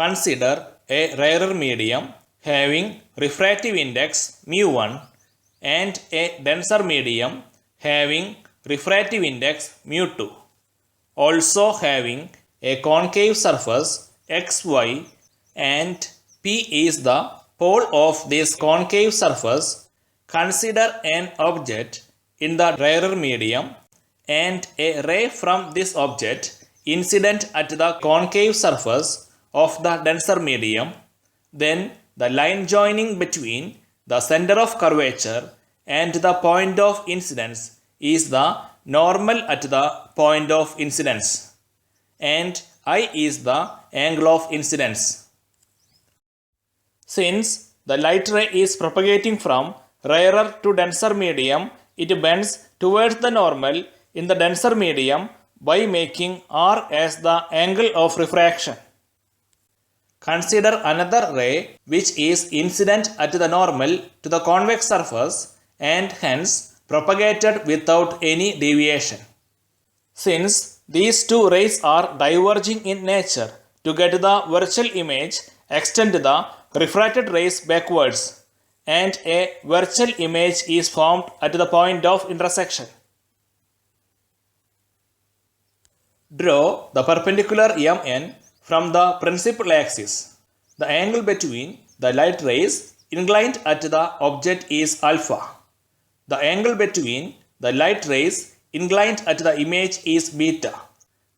consider a rarer medium having refractive index mu1 and a denser medium having refractive index mu2, also having a concave surface xy, and P is the pole of this concave surface. Consider an object in the rarer medium and a ray from this object incident at the concave surface of the denser medium. Then the line joining between the center of curvature and the point of incidence is the normal at the point of incidence, and I is the angle of incidence. Since the light ray is propagating from rarer to denser medium, it bends towards the normal in the denser medium by making r as the angle of refraction. Consider another ray which is incident at the normal to the convex surface and hence propagated without any deviation. Since these two rays are diverging in nature, to get the virtual image, extend the refracted rays backwards, and a virtual image is formed at the point of intersection. Draw the perpendicular MN from the principal axis. The angle between the light rays inclined at the object is alpha. The angle between the light rays inclined at the image is beta.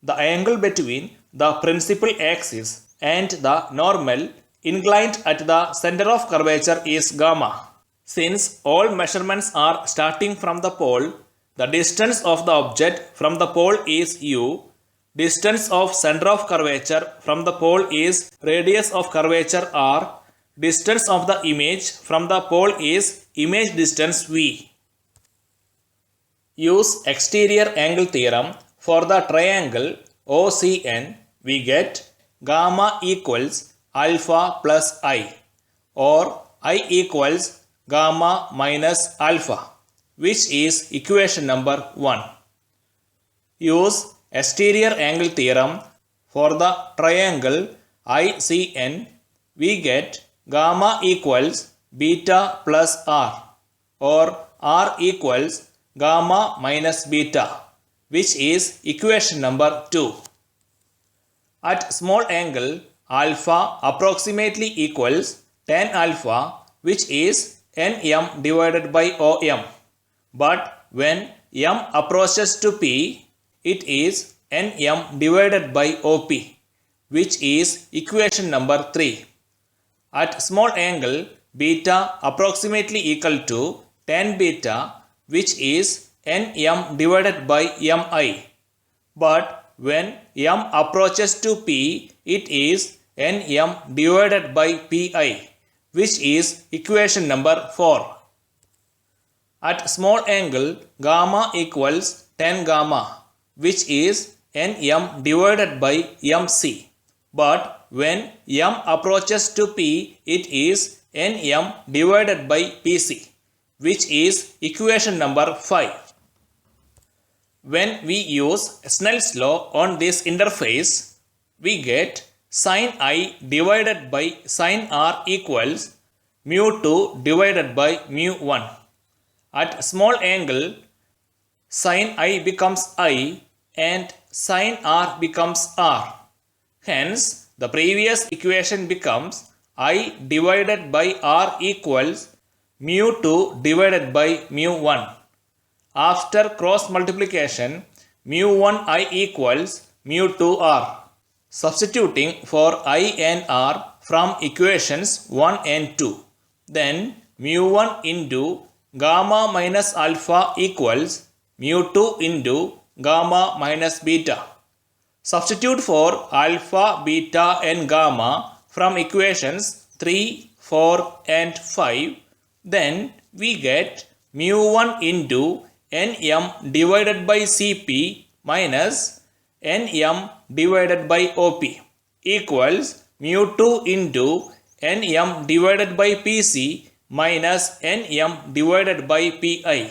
The angle between the principal axis and the normal inclined at the center of curvature is gamma. Since all measurements are starting from the pole, the distance of the object from the pole is u. Distance of center of curvature from the pole is radius of curvature r. Distance of the image from the pole is image distance v. Use exterior angle theorem for the triangle OCN. We get gamma equals alpha plus I, or I equals gamma minus alpha, which is equation number 1. Use exterior angle theorem for the triangle ICN. We get gamma equals beta plus r, or r equals gamma minus beta, which is equation number 2. At small angle, alpha approximately equals tan alpha, which is nm divided by om. But when m approaches to p, it is nm divided by op, which is equation number 3. At small angle, beta approximately equal to tan beta, which is nm divided by mi. But when m approaches to p, it is nm divided by pi, which is equation number 4. At small angle, gamma equals tan gamma, which is nm divided by mc. But when m approaches to p, it is nm divided by pc, which is equation number 5. When we use Snell's law on this interface, we get sin I divided by sin r equals mu2 divided by mu1. At small angle, sin I becomes I and sin r becomes r. Hence, the previous equation becomes I divided by r equals mu2 divided by mu1. After cross multiplication, mu1i equals mu2r. Substituting for I and r from equations 1 and 2. Then mu1 into gamma minus alpha equals mu2 into gamma minus beta. Substitute for alpha, beta and gamma from equations 3, 4 and 5. Then we get mu1 into nm divided by cp minus nm divided by op equals mu2 into nm divided by pc minus nm divided by pi.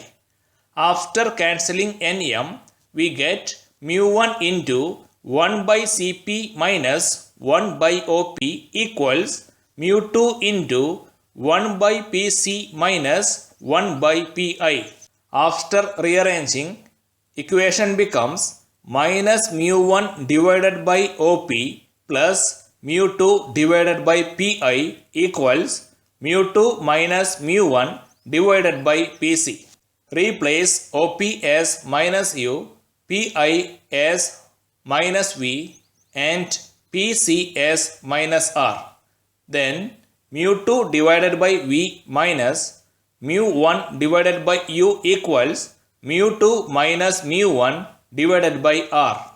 After cancelling nm, we get mu1 into 1 by Cp minus 1 by Op equals mu2 into 1 by Pc minus 1 by Pi. After rearranging, equation becomes minus mu1 divided by Op plus mu2 divided by Pi equals mu2 minus mu1 divided by Pc. Replace Op as minus u, Pi as minus v and Pc as minus r. Then mu2 divided by v minus mu1 divided by u equals mu2 minus mu1 divided by r.